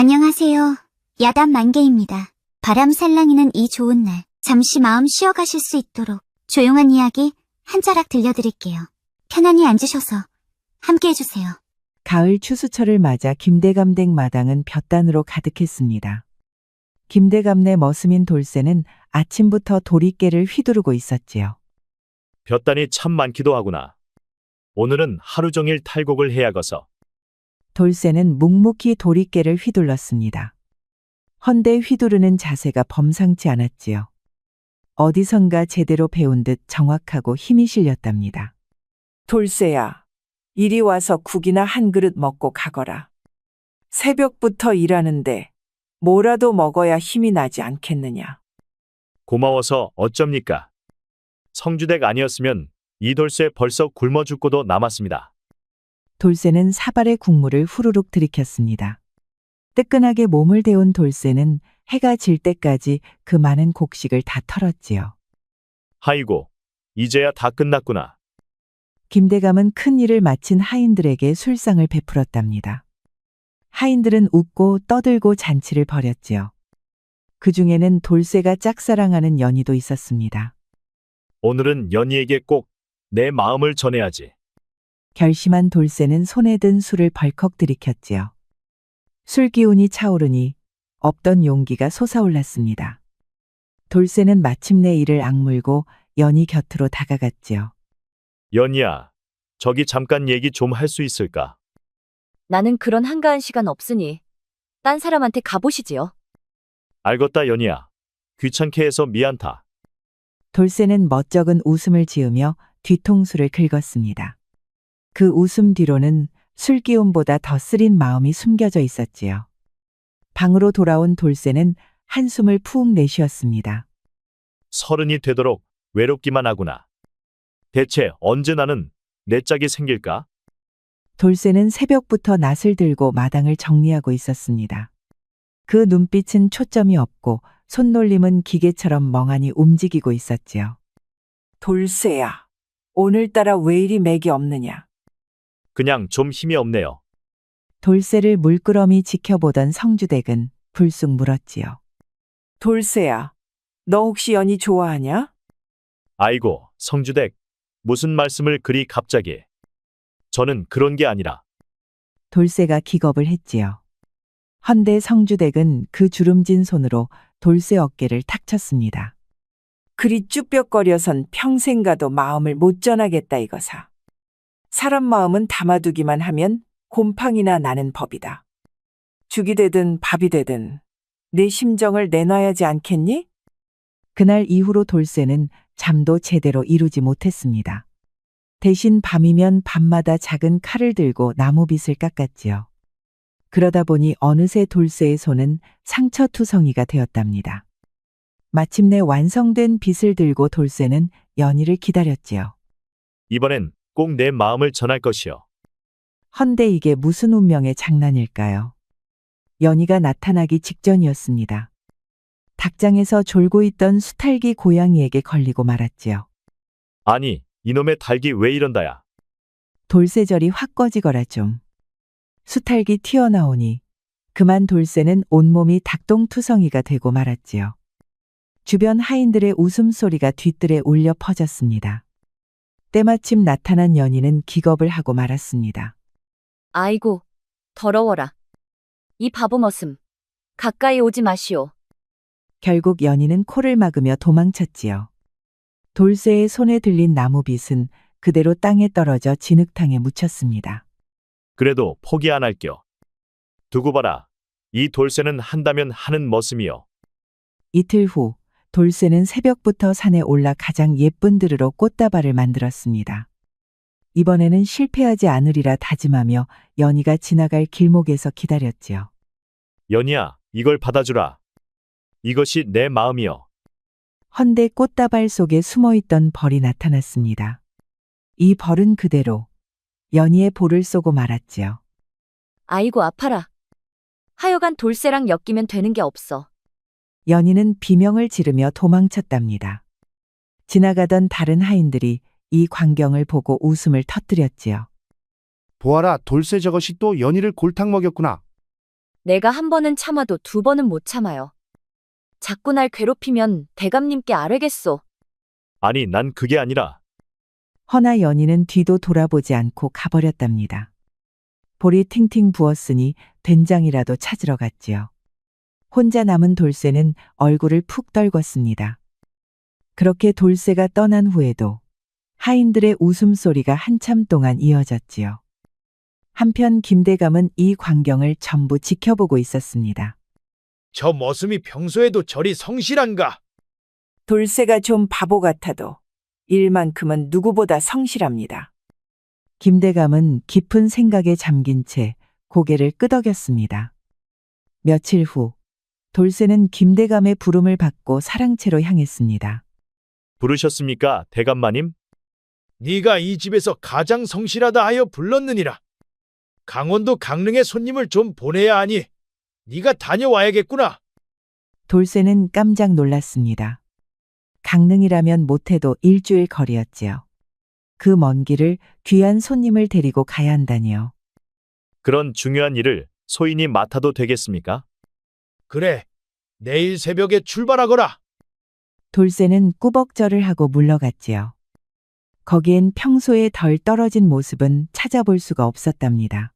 안녕하세요. 야단 만개입니다. 바람 살랑이는 이 좋은 날, 잠시 마음 쉬어가실 수 있도록 조용한 이야기 한 자락 들려드릴게요. 편안히 앉으셔서 함께 해주세요. 가을 추수철을 맞아 김대감댁 마당은 볕단으로 가득했습니다. 김대감네 머슴인 돌쇠는 아침부터 도리깨를 휘두르고 있었지요. 볕단이 참 많기도 하구나. 오늘은 하루 종일 탈곡을 해야거서. 돌쇠는 묵묵히 도리깨를 휘둘렀습니다. 헌데 휘두르는 자세가 범상치 않았지요. 어디선가 제대로 배운 듯 정확하고 힘이 실렸답니다. 돌쇠야, 이리 와서 국이나 한 그릇 먹고 가거라. 새벽부터 일하는데 뭐라도 먹어야 힘이 나지 않겠느냐. 고마워서 어쩝니까? 성주댁 아니었으면 이 돌쇠 벌써 굶어 죽고도 남았습니다. 돌쇠는 사발의 국물을 후루룩 들이켰습니다. 뜨끈하게 몸을 데운 돌쇠는 해가 질 때까지 그 많은 곡식을 다 털었지요. 하이고, 이제야 다 끝났구나. 김대감은 큰 일을 마친 하인들에게 술상을 베풀었답니다. 하인들은 웃고 떠들고 잔치를 벌였지요. 그 중에는 돌쇠가 짝사랑하는 연희도 있었습니다. 오늘은 연희에게 꼭 내 마음을 전해야지. 결심한 돌쇠는 손에 든 술을 벌컥 들이켰지요. 술 기운이 차오르니 없던 용기가 솟아올랐습니다. 돌쇠는 마침내 이를 악물고 연희 곁으로 다가갔지요. 연희야, 저기 잠깐 얘기 좀 할 수 있을까? 나는 그런 한가한 시간 없으니 딴 사람한테 가보시지요. 알겠다, 연희야. 귀찮게 해서 미안다. 돌쇠는 멋쩍은 웃음을 지으며 뒤통수를 긁었습니다. 그 웃음 뒤로는 술기운보다 더 쓰린 마음이 숨겨져 있었지요. 방으로 돌아온 돌쇠는 한숨을 푹 내쉬었습니다. 서른이 되도록 외롭기만 하구나. 대체 언제 나는 내 짝이 생길까? 돌쇠는 새벽부터 낫을 들고 마당을 정리하고 있었습니다. 그 눈빛은 초점이 없고 손놀림은 기계처럼 멍하니 움직이고 있었지요. 돌쇠야, 오늘따라 왜 이리 맥이 없느냐. 그냥 좀 힘이 없네요. 돌쇠를 물끄러미 지켜보던 성주댁은 불쑥 물었지요. 돌쇠야, 너 혹시 연희 좋아하냐? 아이고, 성주댁. 무슨 말씀을 그리 갑자기. 저는 그런 게 아니라. 돌쇠가 기겁을 했지요. 헌데 성주댁은 그 주름진 손으로 돌쇠 어깨를 탁 쳤습니다. 그리 쭈뼛거려선 평생 가도 마음을 못 전하겠다 이거사. 사람 마음은 담아두기만 하면 곰팡이나 나는 법이다. 죽이 되든 밥이 되든 내 심정을 내놔야지 않겠니? 그날 이후로 돌쇠는 잠도 제대로 이루지 못했습니다. 대신 밤이면 밤마다 작은 칼을 들고 나무빗을 깎았지요. 그러다 보니 어느새 돌쇠의 손은 상처투성이가 되었답니다. 마침내 완성된 빗을 들고 돌쇠는 연희를 기다렸지요. 이번엔 꼭 내 마음을 전할 것이요. 헌데 이게 무슨 운명의 장난일까요? 연희가 나타나기 직전이었습니다. 닭장에서 졸고 있던 수탈기 고양이에게 걸리고 말았지요. 아니, 이놈의 닭이 왜 이런다야. 돌쇠절이 확 꺼지거라 좀. 수탈기 튀어나오니 그만 돌쇠는 온몸이 닭똥투성이가 되고 말았지요. 주변 하인들의 웃음소리가 뒤뜰에 울려 퍼졌습니다. 때마침 나타난 연희는 기겁을 하고 말았습니다. 아이고, 더러워라. 이 바보 머슴, 가까이 오지 마시오. 결국 연희는 코를 막으며 도망쳤지요. 돌쇠의 손에 들린 나무빗은 그대로 땅에 떨어져 진흙탕에 묻혔습니다. 그래도 포기 안 할게요. 두고 봐라. 이 돌쇠는 한다면 하는 머슴이요. 이틀 후 돌쇠는 새벽부터 산에 올라 가장 예쁜 들으로 꽃다발을 만들었습니다. 이번에는 실패하지 않으리라 다짐하며 연희가 지나갈 길목에서 기다렸지요. 연희야, 이걸 받아주라. 이것이 내 마음이요. 헌데 꽃다발 속에 숨어있던 벌이 나타났습니다. 이 벌은 그대로 연희의 볼을 쏘고 말았지요. 아이고 아파라. 하여간 돌쇠랑 엮이면 되는 게 없어. 연희는 비명을 지르며 도망쳤답니다. 지나가던 다른 하인들이 이 광경을 보고 웃음을 터뜨렸지요. 보아라, 돌쇠 저것이 또 연희를 골탕 먹였구나. 내가 한 번은 참아도 두 번은 못 참아요. 자꾸 날 괴롭히면 대감님께 아뢰겠소. 아니, 난 그게 아니라 허나 연희는 뒤도 돌아보지 않고 가버렸답니다. 볼이 팅팅 부었으니 된장이라도 찾으러 갔지요. 혼자 남은 돌쇠는 얼굴을 푹 떨궜습니다. 그렇게 돌쇠가 떠난 후에도 하인들의 웃음소리가 한참 동안 이어졌지요. 한편 김대감은 이 광경을 전부 지켜보고 있었습니다. 저 머슴이 평소에도 저리 성실한가? 돌쇠가 좀 바보 같아도 일만큼은 누구보다 성실합니다. 김대감은 깊은 생각에 잠긴 채 고개를 끄덕였습니다. 며칠 후 돌쇠는 김대감의 부름을 받고 사랑채로 향했습니다. 부르셨습니까, 대감마님? 네가 이 집에서 가장 성실하다 하여 불렀느니라. 강원도 강릉에 손님을 좀 보내야 하니 네가 다녀와야겠구나. 돌쇠는 깜짝 놀랐습니다. 강릉이라면 못해도 일주일 거리였지요. 그 먼 길을 귀한 손님을 데리고 가야 한다니요. 그런 중요한 일을 소인이 맡아도 되겠습니까? 그래, 내일 새벽에 출발하거라. 돌쇠는 꾸벅절을 하고 물러갔지요. 거기엔 평소에 덜 떨어진 모습은 찾아볼 수가 없었답니다.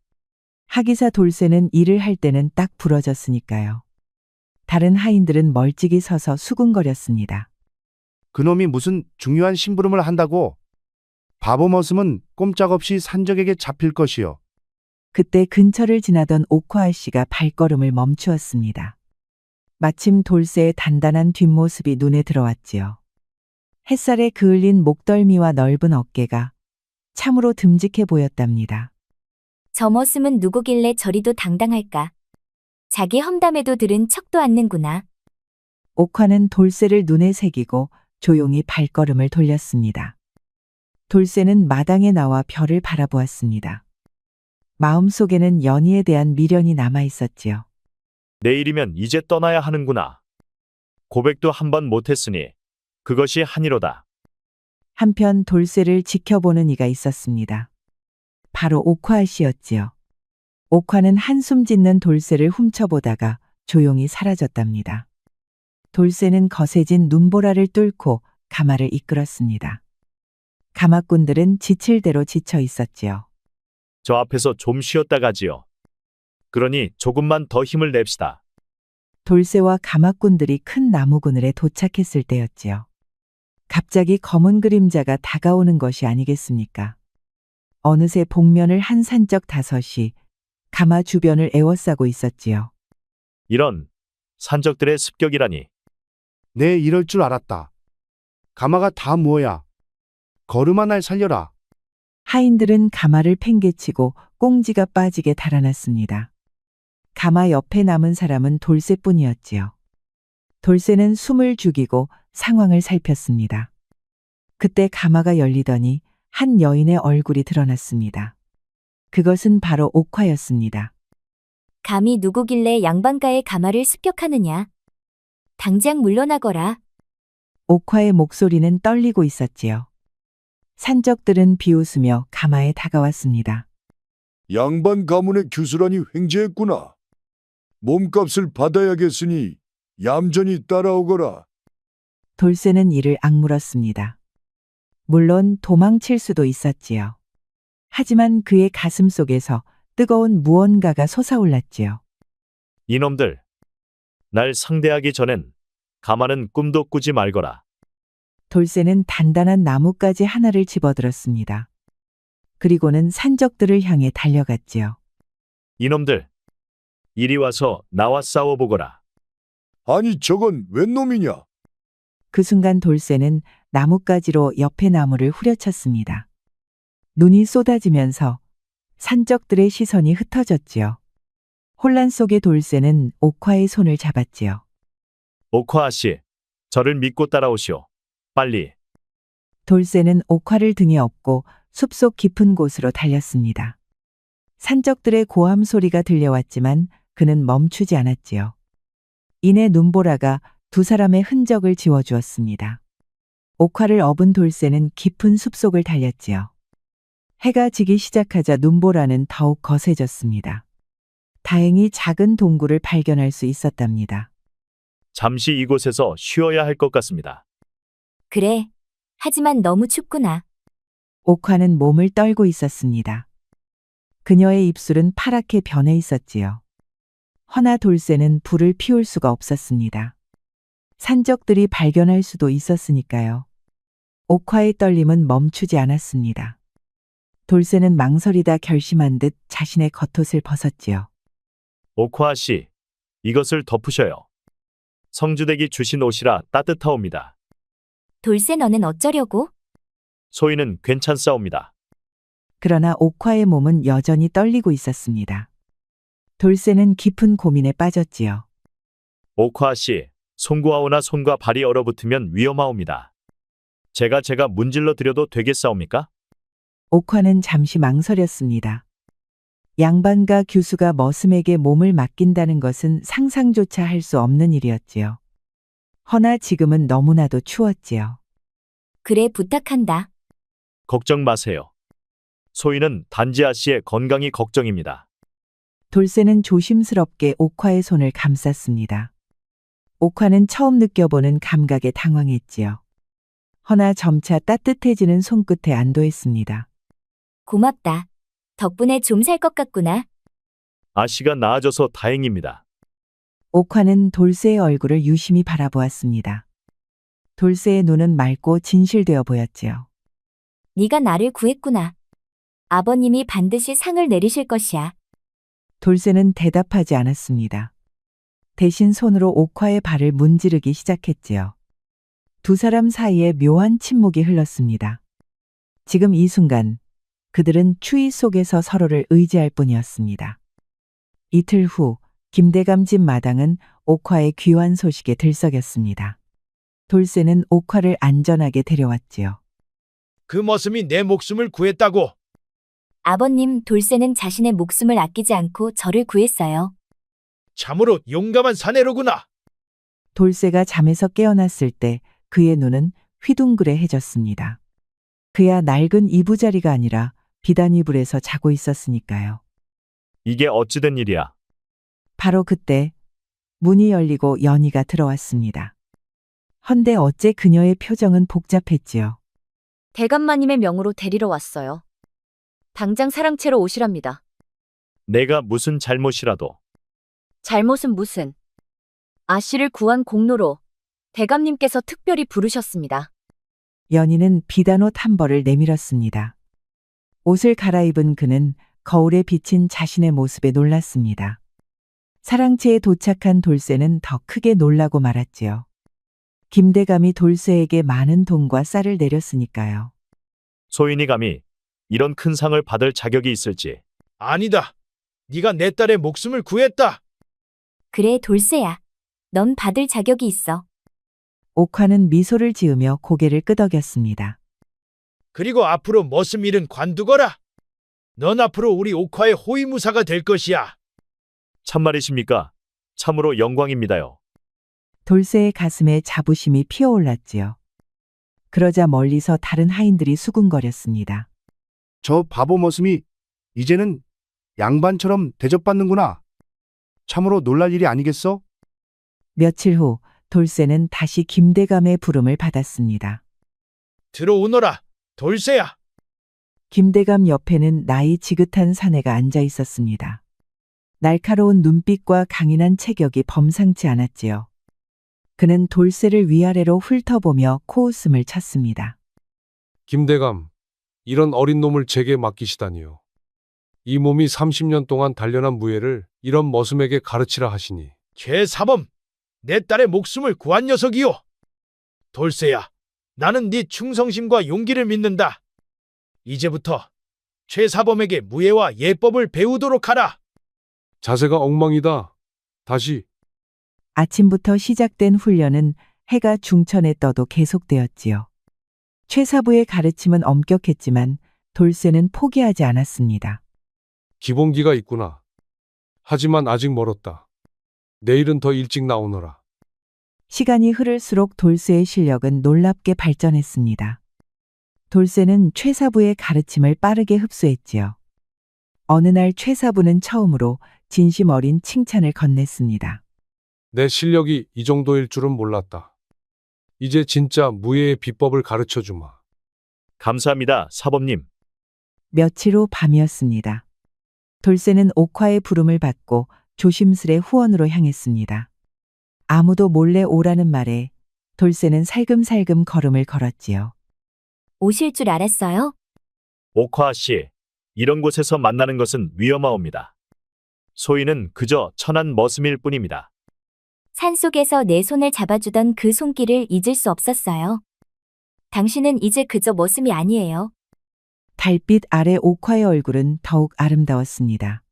하기사 돌쇠는 일을 할 때는 딱 부러졌으니까요. 다른 하인들은 멀찍이 서서 수군거렸습니다. 그놈이 무슨 중요한 심부름을 한다고? 바보 머슴은 꼼짝없이 산적에게 잡힐 것이요. 그때 근처를 지나던 옥화아 씨가 발걸음을 멈추었습니다. 마침 돌쇠의 단단한 뒷모습이 눈에 들어왔지요. 햇살에 그을린 목덜미와 넓은 어깨가 참으로 듬직해 보였답니다. 저 머슴은 누구길래 저리도 당당할까? 자기 험담에도 들은 척도 않는구나. 옥화는 돌쇠를 눈에 새기고 조용히 발걸음을 돌렸습니다. 돌쇠는 마당에 나와 별을 바라보았습니다. 마음속에는 연희에 대한 미련이 남아 있었지요. 내일이면 이제 떠나야 하는구나. 고백도 한 번 못했으니 그것이 한이로다. 한편 돌쇠를 지켜보는 이가 있었습니다. 바로 옥화 씨였지요. 옥화는 한숨 짓는 돌쇠를 훔쳐보다가 조용히 사라졌답니다. 돌쇠는 거세진 눈보라를 뚫고 가마를 이끌었습니다. 가마꾼들은 지칠 대로 지쳐 있었지요. 저 앞에서 좀 쉬었다 가지요. 그러니 조금만 더 힘을 냅시다. 돌쇠와 가마꾼들이 큰 나무 그늘에 도착했을 때였지요. 갑자기 검은 그림자가 다가오는 것이 아니겠습니까? 어느새 복면을 한 산적 다섯이 가마 주변을 에워싸고 있었지요. 이런 산적들의 습격이라니. 내 이럴 줄 알았다. 가마가 다 뭐야? 걸음아 날 살려라. 하인들은 가마를 팽개치고 꽁지가 빠지게 달아났습니다. 가마 옆에 남은 사람은 돌쇠뿐이었지요. 돌쇠는 숨을 죽이고 상황을 살폈습니다. 그때 가마가 열리더니 한 여인의 얼굴이 드러났습니다. 그것은 바로 옥화였습니다. 감히 누구길래 양반가의 가마를 습격하느냐? 당장 물러나거라. 옥화의 목소리는 떨리고 있었지요. 산적들은 비웃으며 가마에 다가왔습니다. 양반 가문의 규수란이 횡재했구나. 몸값을 받아야겠으니 얌전히 따라오거라. 돌쇠는 이를 악물었습니다. 물론 도망칠 수도 있었지요. 하지만 그의 가슴 속에서 뜨거운 무언가가 솟아올랐지요. 이놈들. 날 상대하기 전엔 가마는 꿈도 꾸지 말거라. 돌쇠는 단단한 나뭇가지 하나를 집어들었습니다. 그리고는 산적들을 향해 달려갔지요. 이놈들. 이리 와서 나와 싸워보거라. 아니 저건 웬 놈이냐? 그 순간 돌쇠는 나뭇가지로 옆의 나무를 후려쳤습니다. 눈이 쏟아지면서 산적들의 시선이 흩어졌지요. 혼란 속의 돌쇠는 옥화의 손을 잡았지요. 옥화 씨, 저를 믿고 따라오시오. 빨리. 돌쇠는 옥화를 등에 업고 숲속 깊은 곳으로 달렸습니다. 산적들의 고함 소리가 들려왔지만 그는 멈추지 않았지요. 이내 눈보라가 두 사람의 흔적을 지워주었습니다. 옥화를 업은 돌쇠는 깊은 숲속을 달렸지요. 해가 지기 시작하자 눈보라는 더욱 거세졌습니다. 다행히 작은 동굴을 발견할 수 있었답니다. 잠시 이곳에서 쉬어야 할 것 같습니다. 그래. 하지만 너무 춥구나. 옥화는 몸을 떨고 있었습니다. 그녀의 입술은 파랗게 변해 있었지요. 허나 돌쇠는 불을 피울 수가 없었습니다. 산적들이 발견할 수도 있었으니까요. 옥화의 떨림은 멈추지 않았습니다. 돌쇠는 망설이다 결심한 듯 자신의 겉옷을 벗었지요. 옥화 씨, 이것을 덮으셔요. 성주댁이 주신 옷이라 따뜻하옵니다. 돌쇠 너는 어쩌려고? 소희는 괜찮사옵니다. 그러나 옥화의 몸은 여전히 떨리고 있었습니다. 돌쇠는 깊은 고민에 빠졌지요. 옥화 씨, 송구하오나 손과 발이 얼어붙으면 위험하옵니다. 제가 문질러 드려도 되겠사옵니까? 옥화는 잠시 망설였습니다. 양반과 규수가 머슴에게 몸을 맡긴다는 것은 상상조차 할 수 없는 일이었지요. 허나 지금은 너무나도 추웠지요. 그래 부탁한다. 걱정 마세요. 소희는 단지아 씨의 건강이 걱정입니다. 돌쇠는 조심스럽게 옥화의 손을 감쌌습니다. 옥화는 처음 느껴보는 감각에 당황했지요. 허나 점차 따뜻해지는 손끝에 안도했습니다. 고맙다. 덕분에 좀 살 것 같구나. 아씨가 나아져서 다행입니다. 옥화는 돌쇠의 얼굴을 유심히 바라보았습니다. 돌쇠의 눈은 맑고 진실되어 보였지요. 네가 나를 구했구나. 아버님이 반드시 상을 내리실 것이야. 돌쇠는 대답하지 않았습니다. 대신 손으로 옥화의 발을 문지르기 시작했지요. 두 사람 사이에 묘한 침묵이 흘렀습니다. 지금 이 순간 그들은 추위 속에서 서로를 의지할 뿐이었습니다. 이틀 후 김대감 집 마당은 옥화의 귀환 소식에 들썩였습니다. 돌쇠는 옥화를 안전하게 데려왔지요. 그 머슴이 내 목숨을 구했다고. 아버님, 돌쇠는 자신의 목숨을 아끼지 않고 저를 구했어요. 참으로 용감한 사내로구나. 돌쇠가 잠에서 깨어났을 때 그의 눈은 휘둥그레해졌습니다. 그야 낡은 이부자리가 아니라 비단 이불에서 자고 있었으니까요. 이게 어찌된 일이야? 바로 그때 문이 열리고 연희가 들어왔습니다. 헌데 어째 그녀의 표정은 복잡했지요. 대감마님의 명으로 데리러 왔어요. 당장 사랑채로 오시랍니다. 내가 무슨 잘못이라도. 잘못은 무슨. 아씨를 구한 공로로 대감님께서 특별히 부르셨습니다. 연희는 비단옷 한 벌을 내밀었습니다. 옷을 갈아입은 그는 거울에 비친 자신의 모습에 놀랐습니다. 사랑채에 도착한 돌쇠는 더 크게 놀라고 말았지요. 김대감이 돌쇠에게 많은 돈과 쌀을 내렸으니까요. 소인이 감히 이런 큰 상을 받을 자격이 있을지. 아니다. 네가 내 딸의 목숨을 구했다. 그래, 돌쇠야. 넌 받을 자격이 있어. 옥화는 미소를 지으며 고개를 끄덕였습니다. 그리고 앞으로 머슴 일은 관두거라. 넌 앞으로 우리 옥화의 호위무사가 될 것이야. 참말이십니까? 참으로 영광입니다요. 돌쇠의 가슴에 자부심이 피어올랐지요. 그러자 멀리서 다른 하인들이 수군거렸습니다. 저 바보 머슴이 이제는 양반처럼 대접받는구나. 참으로 놀랄 일이 아니겠어? 며칠 후 돌쇠는 다시 김대감의 부름을 받았습니다. 들어오너라. 돌쇠야. 김대감 옆에는 나이 지긋한 사내가 앉아 있었습니다. 날카로운 눈빛과 강인한 체격이 범상치 않았지요. 그는 돌쇠를 위아래로 훑어보며 코웃음을 쳤습니다. 김대감, 이런 어린 놈을 제게 맡기시다니요. 이 몸이 30년 동안 단련한 무예를 이런 머슴에게 가르치라 하시니. 죄사범. 내 딸의 목숨을 구한 녀석이요. 돌쇠야. 나는 네 충성심과 용기를 믿는다. 이제부터 최사범에게 무예와 예법을 배우도록 하라. 자세가 엉망이다. 다시. 아침부터 시작된 훈련은 해가 중천에 떠도 계속되었지요. 최사부의 가르침은 엄격했지만 돌쇠는 포기하지 않았습니다. 기본기가 있구나. 하지만 아직 멀었다. 내일은 더 일찍 나오너라. 시간이 흐를수록 돌쇠의 실력은 놀랍게 발전했습니다. 돌쇠는 최사부의 가르침을 빠르게 흡수했지요. 어느 날 최사부는 처음으로 진심 어린 칭찬을 건넸습니다. 내 실력이 이 정도일 줄은 몰랐다. 이제 진짜 무예의 비법을 가르쳐 주마. 감사합니다, 사범님. 며칠 후 밤이었습니다. 돌쇠는 옥화의 부름을 받고 조심스레 후원으로 향했습니다. 아무도 몰래 오라는 말에 돌쇠는 살금살금 걸음을 걸었지요. 오실 줄 알았어요? 옥화 씨, 이런 곳에서 만나는 것은 위험하옵니다. 소인은 그저 천한 머슴일 뿐입니다. 산속에서 내 손을 잡아주던 그 손길을 잊을 수 없었어요. 당신은 이제 그저 머슴이 아니에요. 달빛 아래 옥화의 얼굴은 더욱 아름다웠습니다.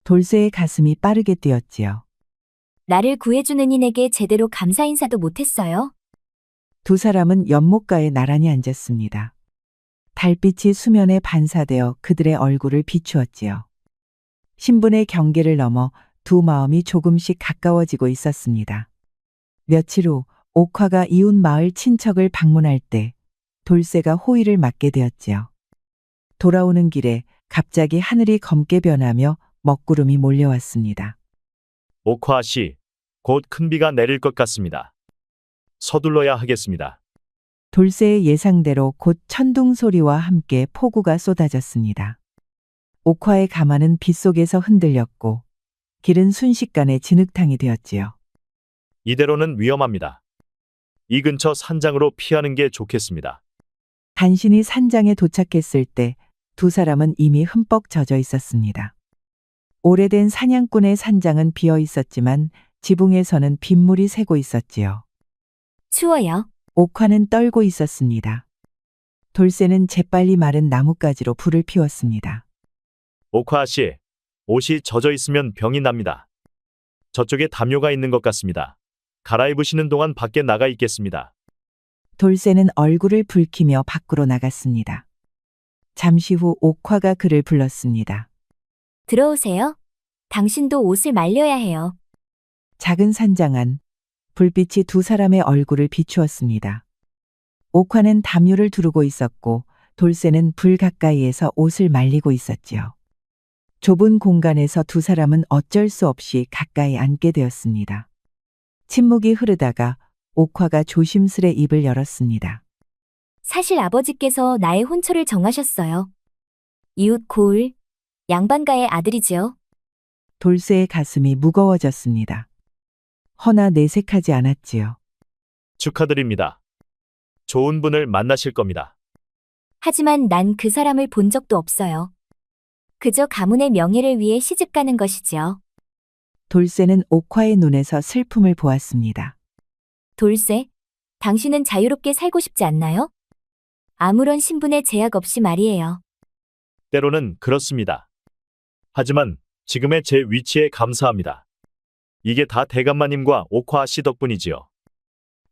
돌쇠의 가슴이 빠르게 뛰었지요. 나를 구해주는 이에게 제대로 감사 인사도 못했어요. 두 사람은 연못가에 나란히 앉았습니다. 달빛이 수면에 반사되어 그들의 얼굴을 비추었지요. 신분의 경계를 넘어 두 마음이 조금씩 가까워지고 있었습니다. 며칠 후 옥화가 이웃 마을 친척을 방문할 때 돌쇠가 호의를 맡게 되었지요. 돌아오는 길에 갑자기 하늘이 검게 변하며 먹구름이 몰려왔습니다. 옥화 씨, 곧 큰 비가 내릴 것 같습니다. 서둘러야 하겠습니다. 돌쇠의 예상대로 곧 천둥 소리와 함께 폭우가 쏟아졌습니다. 옥화의 가마는 빗속에서 흔들렸고 길은 순식간에 진흙탕이 되었지요. 이대로는 위험합니다. 이 근처 산장으로 피하는 게 좋겠습니다. 간신히 산장에 도착했을 때 두 사람은 이미 흠뻑 젖어 있었습니다. 오래된 사냥꾼의 산장은 비어 있었지만 지붕에서는 빗물이 새고 있었지요. 추워요. 옥화는 떨고 있었습니다. 돌쇠는 재빨리 마른 나뭇가지로 불을 피웠습니다. 옥화 씨, 옷이 젖어 있으면 병이 납니다. 저쪽에 담요가 있는 것 같습니다. 갈아입으시는 동안 밖에 나가 있겠습니다. 돌쇠는 얼굴을 붉히며 밖으로 나갔습니다. 잠시 후 옥화가 그를 불렀습니다. 들어오세요. 당신도 옷을 말려야 해요. 작은 산장 안, 불빛이 두 사람의 얼굴을 비추었습니다. 옥화는 담요를 두르고 있었고 돌쇠는 불 가까이에서 옷을 말리고 있었지요. 좁은 공간에서 두 사람은 어쩔 수 없이 가까이 앉게 되었습니다. 침묵이 흐르다가 옥화가 조심스레 입을 열었습니다. 사실 아버지께서 나의 혼처를 정하셨어요. 이웃 고을, 양반가의 아들이지요. 돌쇠의 가슴이 무거워졌습니다. 허나 내색하지 않았지요. 축하드립니다. 좋은 분을 만나실 겁니다. 하지만 난 그 사람을 본 적도 없어요. 그저 가문의 명예를 위해 시집 가는 것이지요. 돌쇠는 옥화의 눈에서 슬픔을 보았습니다. 돌쇠, 당신은 자유롭게 살고 싶지 않나요? 아무런 신분의 제약 없이 말이에요. 때로는 그렇습니다. 하지만 지금의 제 위치에 감사합니다. 이게 다 대감마님과 옥화 씨 덕분이지요.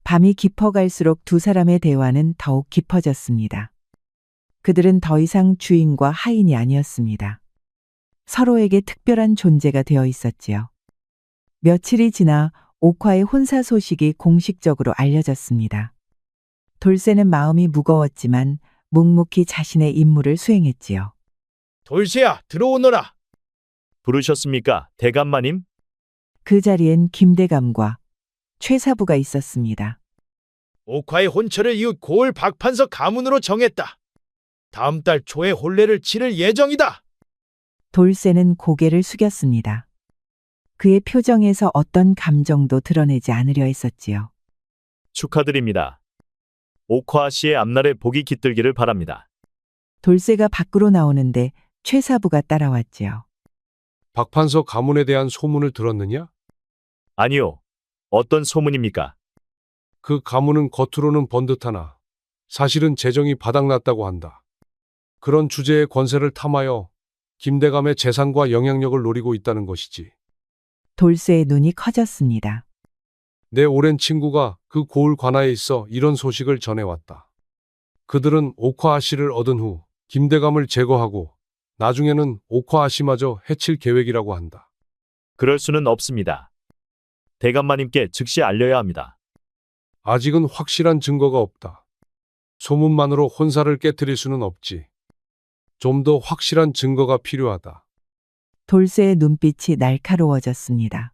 밤이 깊어갈수록 두 사람의 대화는 더욱 깊어졌습니다. 그들은 더 이상 주인과 하인이 아니었습니다. 서로에게 특별한 존재가 되어 있었지요. 며칠이 지나 옥화의 혼사 소식이 공식적으로 알려졌습니다. 돌쇠는 마음이 무거웠지만 묵묵히 자신의 임무를 수행했지요. 돌쇠야, 들어오너라. 부르셨습니까, 대감마님? 그 자리엔 김대감과 최사부가 있었습니다. 옥화의 혼처를 이웃 고을 박판서 가문으로 정했다. 다음 달 초에 혼례를 치를 예정이다. 돌쇠는 고개를 숙였습니다. 그의 표정에서 어떤 감정도 드러내지 않으려 했었지요. 축하드립니다. 옥화 씨의 앞날에 복이 깃들기를 바랍니다. 돌쇠가 밖으로 나오는데 최사부가 따라왔지요. 박판서 가문에 대한 소문을 들었느냐? 아니요. 어떤 소문입니까? 그 가문은 겉으로는 번듯하나 사실은 재정이 바닥났다고 한다. 그런 주제의 권세를 탐하여 김대감의 재산과 영향력을 노리고 있다는 것이지. 돌쇠의 눈이 커졌습니다. 내 오랜 친구가 그 고을 관하에 있어 이런 소식을 전해왔다. 그들은 옥화 아씨를 얻은 후 김대감을 제거하고 나중에는 옥화 아씨마저 해칠 계획이라고 한다. 그럴 수는 없습니다. 대감마님께 즉시 알려야 합니다. 아직은 확실한 증거가 없다. 소문만으로 혼사를 깨뜨릴 수는 없지. 좀 더 확실한 증거가 필요하다. 돌쇠의 눈빛이 날카로워졌습니다.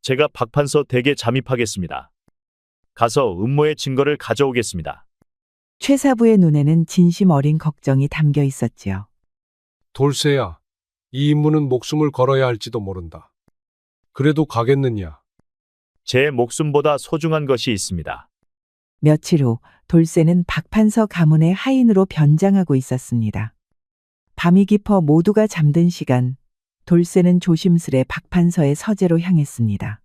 제가 박판서 댁에 잠입하겠습니다. 가서 음모의 증거를 가져오겠습니다. 최사부의 눈에는 진심 어린 걱정이 담겨 있었지요. 돌쇠야, 이 임무는 목숨을 걸어야 할지도 모른다. 그래도 가겠느냐? 제 목숨보다 소중한 것이 있습니다. 며칠 후 돌쇠는 박판서 가문의 하인으로 변장하고 있었습니다. 밤이 깊어 모두가 잠든 시간, 돌쇠는 조심스레 박판서의 서재로 향했습니다.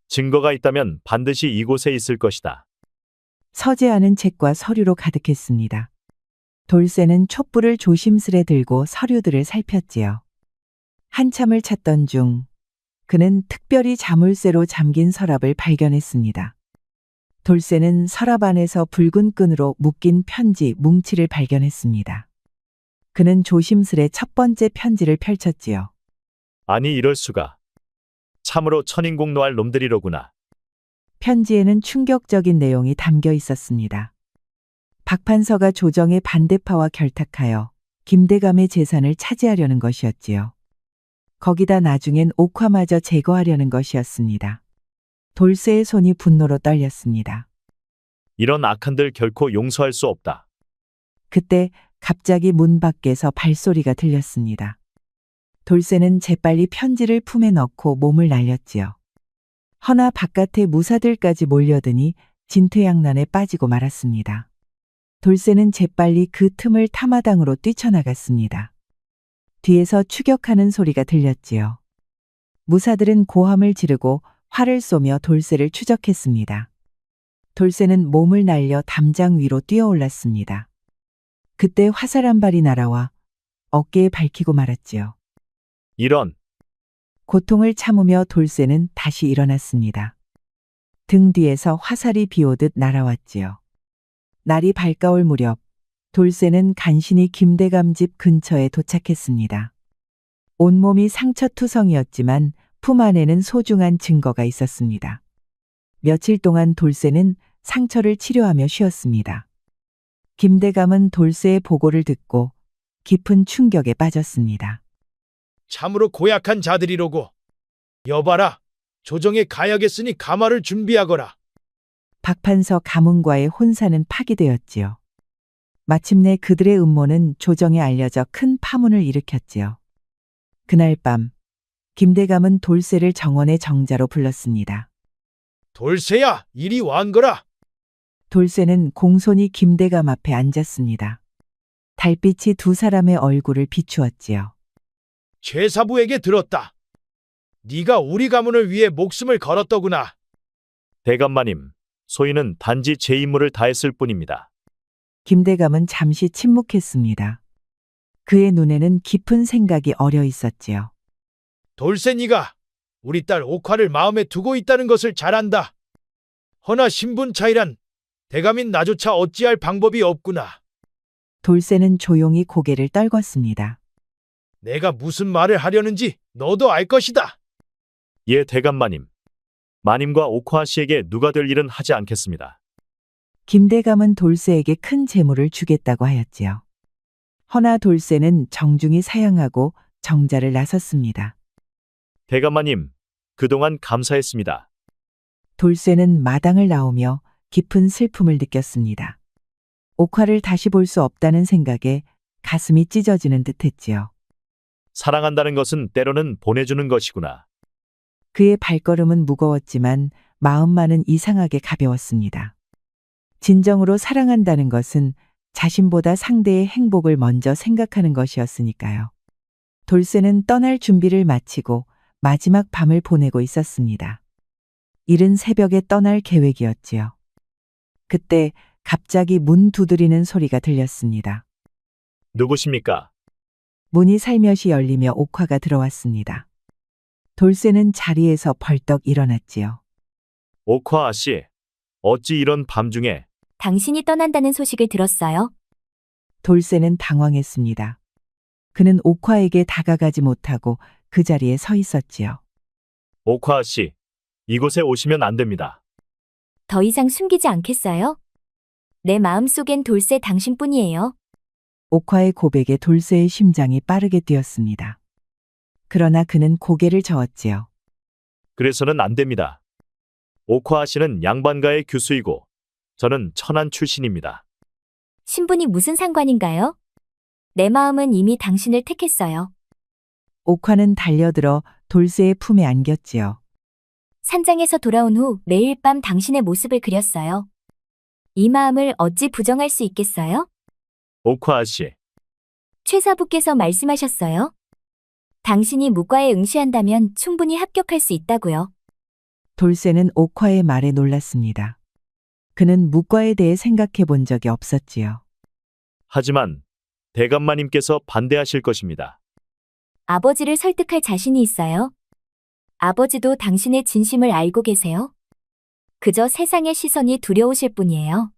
증거가 있다면 반드시 이곳에 있을 것이다. 서재 안은 책과 서류로 가득했습니다. 돌쇠는 촛불을 조심스레 들고 서류들을 살폈지요. 한참을 찾던 중 그는 특별히 자물쇠로 잠긴 서랍을 발견했습니다. 돌쇠는 서랍 안에서 붉은 끈으로 묶인 편지 뭉치를 발견했습니다. 그는 조심스레 첫 번째 편지를 펼쳤지요. 아니 이럴 수가. 참으로 천인공노할 놈들이로구나. 편지에는 충격적인 내용이 담겨 있었습니다. 박판서가 조정의 반대파와 결탁하여 김대감의 재산을 차지하려는 것이었지요. 거기다 나중엔 옥화마저 제거하려는 것이었습니다. 돌쇠의 손이 분노로 떨렸습니다. 이런 악한들 결코 용서할 수 없다. 그때 갑자기 문 밖에서 발소리가 들렸습니다. 돌쇠는 재빨리 편지를 품에 넣고 몸을 날렸지요. 허나 바깥에 무사들까지 몰려드니 진퇴양난에 빠지고 말았습니다. 돌쇠는 재빨리 그 틈을 타마당으로 뛰쳐나갔습니다. 뒤에서 추격하는 소리가 들렸지요. 무사들은 고함을 지르고 활을 쏘며 돌쇠를 추적했습니다. 돌쇠는 몸을 날려 담장 위로 뛰어올랐습니다. 그때 화살 한 발이 날아와 어깨에 밝히고 말았지요. 이런. 고통을 참으며 돌쇠는 다시 일어났습니다. 등 뒤에서 화살이 비오듯 날아왔지요. 날이 밝까올 무렵 돌쇠는 간신히 김대감 집 근처에 도착했습니다. 온몸이 상처투성이었지만 품 안에는 소중한 증거가 있었습니다. 며칠 동안 돌쇠는 상처를 치료하며 쉬었습니다. 김대감은 돌쇠의 보고를 듣고 깊은 충격에 빠졌습니다. 참으로 고약한 자들이로고. 여봐라, 조정에 가야겠으니 가마를 준비하거라. 박판서 가문과의 혼사는 파기되었지요. 마침내 그들의 음모는 조정에 알려져 큰 파문을 일으켰지요. 그날 밤 김대감은 돌쇠를 정원의 정자로 불렀습니다. 돌쇠야, 이리 완거라. 돌쇠는 공손히 김대감 앞에 앉았습니다. 달빛이 두 사람의 얼굴을 비추었지요. 최사부에게 들었다. 네가 우리 가문을 위해 목숨을 걸었더구나. 대감마님, 소인은 단지 제 임무를 다했을 뿐입니다. 김대감은 잠시 침묵했습니다. 그의 눈에는 깊은 생각이 어려 있었지요. 돌쇠 네가 우리 딸 옥화를 마음에 두고 있다는 것을 잘 안다. 허나 신분 차이란 대감인 나조차 어찌할 방법이 없구나. 돌쇠는 조용히 고개를 떨궜습니다. 내가 무슨 말을 하려는지 너도 알 것이다. 예, 대감마님. 마님과 옥화 씨에게 누가 될 일은 하지 않겠습니다. 김대감은 돌쇠에게 큰 재물을 주겠다고 하였지요. 허나 돌쇠는 정중히 사양하고 정자를 나섰습니다. 대감마님, 그동안 감사했습니다. 돌쇠는 마당을 나오며 깊은 슬픔을 느꼈습니다. 옥화를 다시 볼 수 없다는 생각에 가슴이 찢어지는 듯했지요. 사랑한다는 것은 때로는 보내주는 것이구나. 그의 발걸음은 무거웠지만 마음만은 이상하게 가벼웠습니다. 진정으로 사랑한다는 것은 자신보다 상대의 행복을 먼저 생각하는 것이었으니까요. 돌쇠는 떠날 준비를 마치고 마지막 밤을 보내고 있었습니다. 이른 새벽에 떠날 계획이었지요. 그때 갑자기 문 두드리는 소리가 들렸습니다. 누구십니까? 문이 살며시 열리며 옥화가 들어왔습니다. 돌쇠는 자리에서 벌떡 일어났지요. 옥화 아씨, 어찌 이런 밤중에. 당신이 떠난다는 소식을 들었어요. 돌쇠는 당황했습니다. 그는 옥화에게 다가가지 못하고 그 자리에 서 있었지요. 옥화 아씨, 이곳에 오시면 안 됩니다. 더 이상 숨기지 않겠어요? 내 마음속엔 돌쇠 당신뿐이에요. 옥화의 고백에 돌쇠의 심장이 빠르게 뛰었습니다. 그러나 그는 고개를 저었지요. 그래서는 안 됩니다. 오카아 씨는 양반가의 교수이고 저는 천안 출신입니다. 신분이 무슨 상관인가요? 내 마음은 이미 당신을 택했어요. 옥화는 달려들어 돌쇠의 품에 안겼지요. 산장에서 돌아온 후 매일 밤 당신의 모습을 그렸어요. 이 마음을 어찌 부정할 수 있겠어요? 오카아 씨, 최사부께서 말씀하셨어요. 당신이 무과에 응시한다면 충분히 합격할 수 있다고요. 돌쇠는 옥화의 말에 놀랐습니다. 그는 무과에 대해 생각해 본 적이 없었지요. 하지만 대감마님께서 반대하실 것입니다. 아버지를 설득할 자신이 있어요. 아버지도 당신의 진심을 알고 계세요. 그저 세상의 시선이 두려우실 뿐이에요.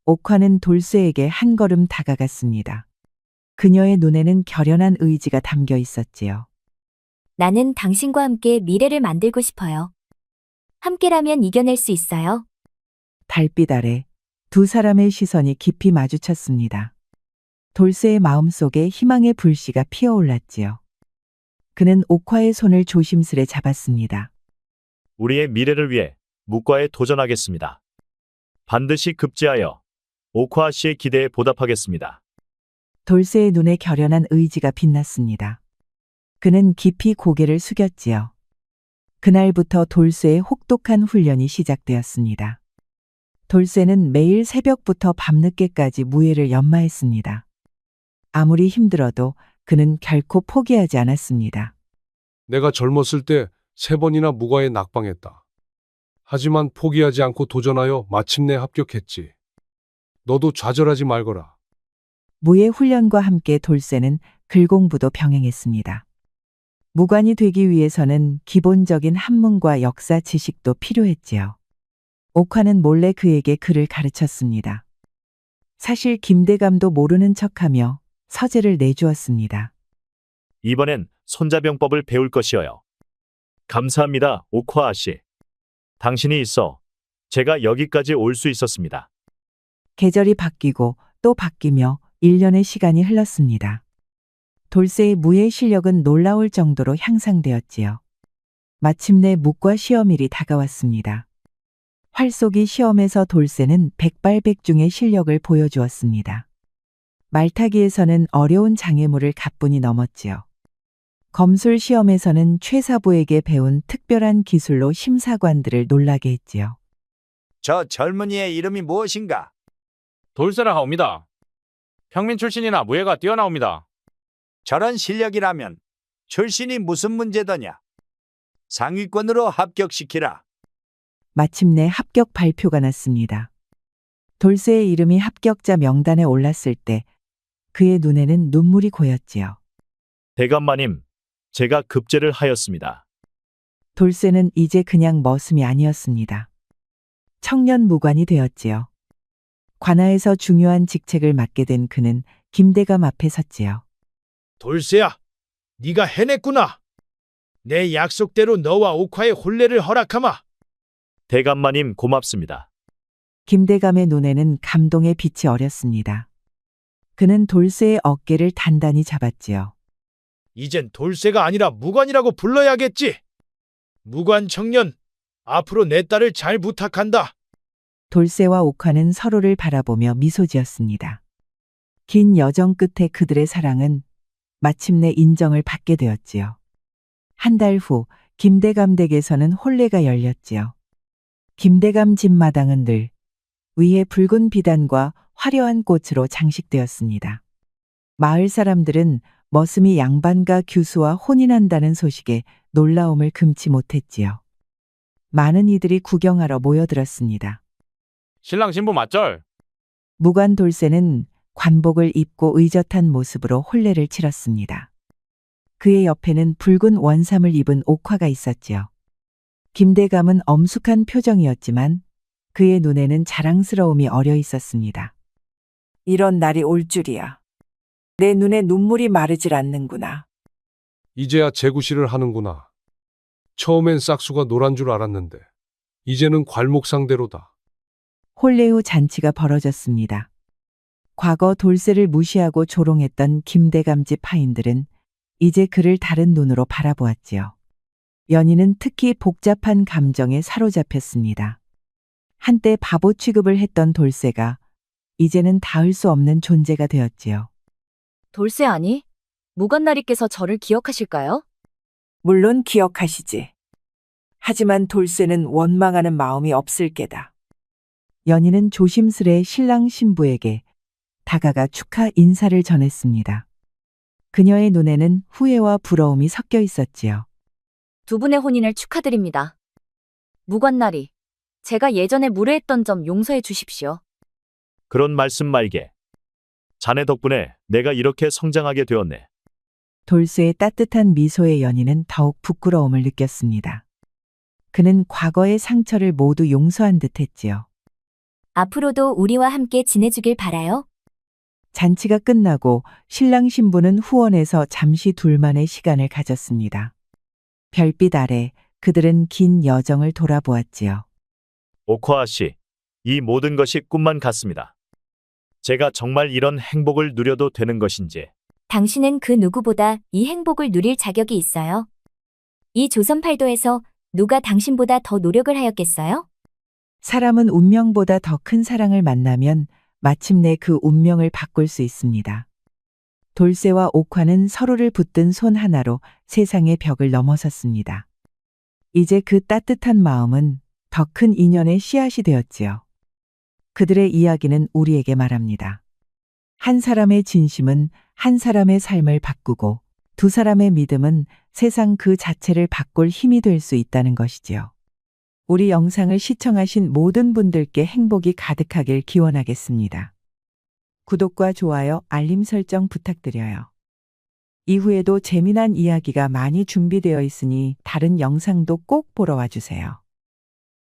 옥화는 돌쇠에게 한 걸음 다가갔습니다. 그녀의 눈에는 결연한 의지가 담겨 있었지요. 나는 당신과 함께 미래를 만들고 싶어요. 함께라면 이겨낼 수 있어요. 달빛 아래 두 사람의 시선이 깊이 마주쳤습니다. 돌쇠의 마음속에 희망의 불씨가 피어올랐지요. 그는 옥화의 손을 조심스레 잡았습니다. 우리의 미래를 위해 무과에 도전하겠습니다. 반드시 급제하여 오카아 씨의 기대에 보답하겠습니다. 돌쇠의 눈에 결연한 의지가 빛났습니다. 그는 깊이 고개를 숙였지요. 그날부터 돌쇠의 혹독한 훈련이 시작되었습니다. 돌쇠는 매일 새벽부터 밤늦게까지 무예를 연마했습니다. 아무리 힘들어도 그는 결코 포기하지 않았습니다. 내가 젊었을 때 3번이나 무과에 낙방했다. 하지만 포기하지 않고 도전하여 마침내 합격했지. 너도 좌절하지 말거라. 무예 훈련과 함께 돌쇠는 글공부도 병행했습니다. 무관이 되기 위해서는 기본적인 한문과 역사 지식도 필요했지요. 옥화는 몰래 그에게 글을 가르쳤습니다. 사실 김대감도 모르는 척하며 서재를 내주었습니다. 이번엔 손자병법을 배울 것이어요. 감사합니다, 오카아 씨. 당신이 있어 제가 여기까지 올 수 있었습니다. 계절이 바뀌고 또 바뀌며 1년의 시간이 흘렀습니다. 돌쇠의 무예 실력은 놀라울 정도로 향상되었지요. 마침내 묵과 시험일이 다가왔습니다. 활쏘기 시험에서 돌쇠는 백발백중의 실력을 보여주었습니다. 말타기에서는 어려운 장애물을 가뿐히 넘었지요. 검술 시험에서는 최사부에게 배운 특별한 기술로 심사관들을 놀라게 했지요. 저 젊은이의 이름이 무엇인가? 돌쇠라 하옵니다. 평민 출신이나 무예가 뛰어나옵니다. 저런 실력이라면 출신이 무슨 문제더냐? 상위권으로 합격시키라. 마침내 합격 발표가 났습니다. 돌쇠의 이름이 합격자 명단에 올랐을 때 그의 눈에는 눈물이 고였지요. 대감마님, 제가 급제를 하였습니다. 돌쇠는 이제 그냥 머슴이 아니었습니다. 청년 무관이 되었지요. 관아에서 중요한 직책을 맡게 된 그는 김대감 앞에 섰지요. 돌쇠야, 네가 해냈구나. 내 약속대로 너와 옥화의 혼례를 허락하마. 대감마님 고맙습니다. 김대감의 눈에는 감동의 빛이 어렸습니다. 그는 돌쇠의 어깨를 단단히 잡았지요. 이젠 돌쇠가 아니라 무관이라고 불러야겠지. 무관 청년, 앞으로 내 딸을 잘 부탁한다. 돌쇠와 옥화는 서로를 바라보며 미소 지었습니다. 긴 여정 끝에 그들의 사랑은 마침내 인정을 받게 되었지요. 한 달 후 김대감 댁에서는 혼례가 열렸지요. 김대감 집 마당은 늘 위에 붉은 비단과 화려한 꽃으로 장식되었습니다. 마을 사람들은 머슴이 양반과 규수와 혼인한다는 소식에 놀라움을 금치 못했지요. 많은 이들이 구경하러 모여들었습니다. 신랑 신부 맞절? 무관 돌쇠는 관복을 입고 의젓한 모습으로 혼례를 치렀습니다. 그의 옆에는 붉은 원삼을 입은 옥화가 있었지요. 김대감은 엄숙한 표정이었지만 그의 눈에는 자랑스러움이 어려 있었습니다. 이런 날이 올 줄이야. 내 눈에 눈물이 마르질 않는구나. 이제야 제구실을 하는구나. 처음엔 싹수가 노란 줄 알았는데 이제는 괄목상대로다. 혼례 후 잔치가 벌어졌습니다. 과거 돌쇠를 무시하고 조롱했던 김대감 집 하인들은 이제 그를 다른 눈으로 바라보았지요. 연희는 특히 복잡한 감정에 사로잡혔습니다. 한때 바보 취급을 했던 돌쇠가 이제는 닿을 수 없는 존재가 되었지요. 돌쇠 아니? 무관나리께서 저를 기억하실까요? 물론 기억하시지. 하지만 돌쇠는 원망하는 마음이 없을 게다. 연희는 조심스레 신랑 신부에게 다가가 축하 인사를 전했습니다. 그녀의 눈에는 후회와 부러움이 섞여 있었지요. 두 분의 혼인을 축하드립니다. 무관나리, 제가 예전에 무례했던 점 용서해 주십시오. 그런 말씀 말게. 자네 덕분에 내가 이렇게 성장하게 되었네. 돌쇠의 따뜻한 미소에 연희는 더욱 부끄러움을 느꼈습니다. 그는 과거의 상처를 모두 용서한 듯 했지요. 앞으로도 우리와 함께 지내주길 바라요. 잔치가 끝나고 신랑 신부는 후원에서 잠시 둘만의 시간을 가졌습니다. 별빛 아래 그들은 긴 여정을 돌아보았지요. 오코아 씨, 이 모든 것이 꿈만 같습니다. 제가 정말 이런 행복을 누려도 되는 것인지. 당신은 그 누구보다 이 행복을 누릴 자격이 있어요. 이 조선팔도에서 누가 당신보다 더 노력을 하였겠어요? 사람은 운명보다 더 큰 사랑을 만나면 마침내 그 운명을 바꿀 수 있습니다. 돌쇠와 옥화는 서로를 붙든 손 하나로 세상의 벽을 넘어섰습니다. 이제 그 따뜻한 마음은 더 큰 인연의 씨앗이 되었지요. 그들의 이야기는 우리에게 말합니다. 한 사람의 진심은 한 사람의 삶을 바꾸고 두 사람의 믿음은 세상 그 자체를 바꿀 힘이 될 수 있다는 것이지요. 우리 영상을 시청하신 모든 분들께 행복이 가득하길 기원하겠습니다. 구독과 좋아요, 알림 설정 부탁드려요. 이후에도 재미난 이야기가 많이 준비되어 있으니 다른 영상도 꼭 보러 와주세요.